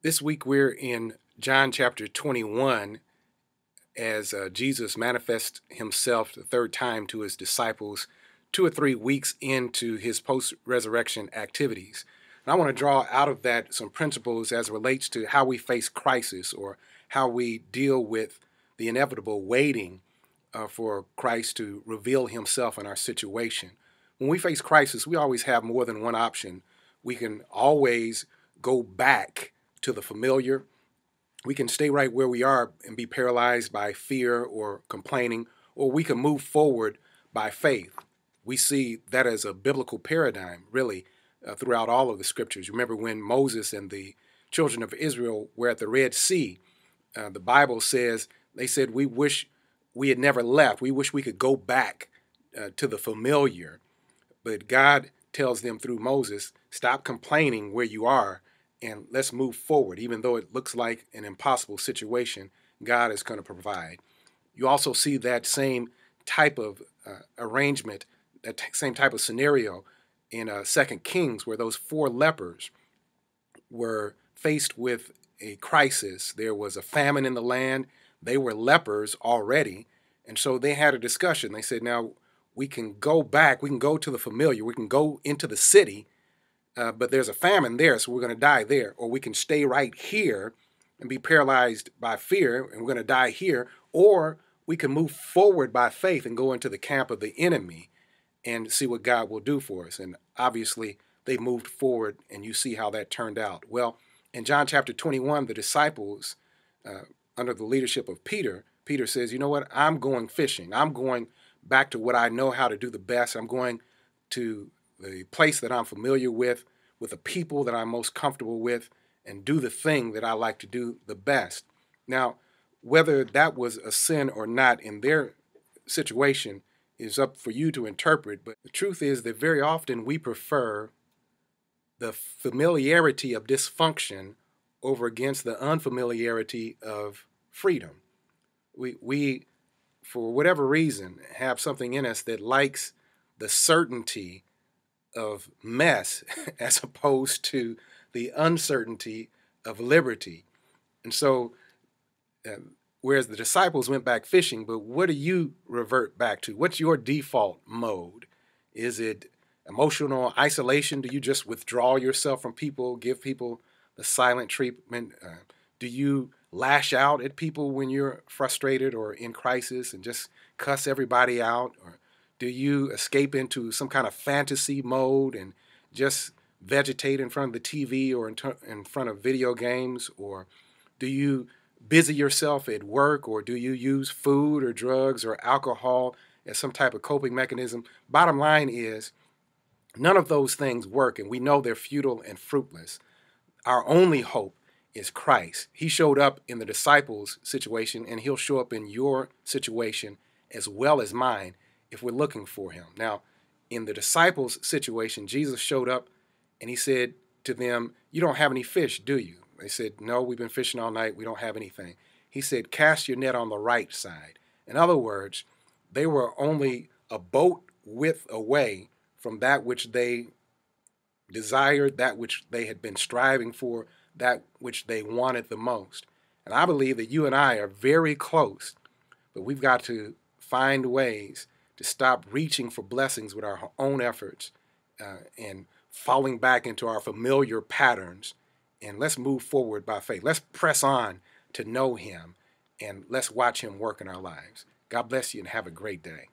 This week we're in John chapter 21 as Jesus manifests himself the third time to his disciples 2 or 3 weeks into his post-resurrection activities. And I want to draw out of that some principles as it relates to how we face crisis or how we deal with the inevitable waiting for Christ to reveal himself in our situation. When we face crisis, we always have more than one option. We can always go back to the familiar. We can stay right where we are and be paralyzed by fear or complaining, or we can move forward by faith. We see that as a biblical paradigm, really, throughout all of the scriptures. Remember when Moses and the children of Israel were at the Red Sea, the Bible says, they said, we wish we had never left. We wish we could go back to the familiar. But God tells them through Moses, stop complaining where you are and let's move forward. Even though it looks like an impossible situation, God is going to provide. You also see that same type of arrangement, that same type of scenario in 2 Kings, where those four lepers were faced with a crisis. There was a famine in the land. They were lepers already. And so they had a discussion. They said, now we can go back. We can go to the familiar. We can go into the city. But there's a famine there, so we're going to die there. Or we can stay right here and be paralyzed by fear, and we're going to die here. Or we can move forward by faith and go into the camp of the enemy and see what God will do for us. And obviously, they moved forward, and you see how that turned out. Well, in John chapter 21, the disciples, under the leadership of Peter, Peter says, you know what? I'm going fishing. I'm going back to what I know how to do the best. I'm going to the place that I'm familiar with the people that I'm most comfortable with, and do the thing that I like to do the best. Now, whether that was a sin or not in their situation is up for you to interpret, but the truth is that very often we prefer the familiarity of dysfunction over against the unfamiliarity of freedom. We, for whatever reason, have something in us that likes the certainty of mess as opposed to the uncertainty of liberty. And so, whereas the disciples went back fishing, but what do you revert back to? What's your default mode? Is it emotional isolation? Do you just withdraw yourself from people, give people the silent treatment? Do you lash out at people when you're frustrated or in crisis and just cuss everybody out? Or do you escape into some kind of fantasy mode and just vegetate in front of the TV or in front of video games? Or do you busy yourself at work? Or do you use food or drugs or alcohol as some type of coping mechanism? Bottom line is, none of those things work, and we know they're futile and fruitless. Our only hope is Christ. He showed up in the disciples' situation, and he'll show up in your situation as well as mine if we're looking for him. Now, in the disciples' situation, Jesus showed up and he said to them, you don't have any fish, do you? They said, no, we've been fishing all night. We don't have anything. He said, cast your net on the right side. In other words, they were only a boat width away from that which they desired, that which they had been striving for, that which they wanted the most. And I believe that you and I are very close, but we've got to find ways to stop reaching for blessings with our own efforts and falling back into our familiar patterns. And let's move forward by faith. Let's press on to know him, and let's watch him work in our lives. God bless you and have a great day.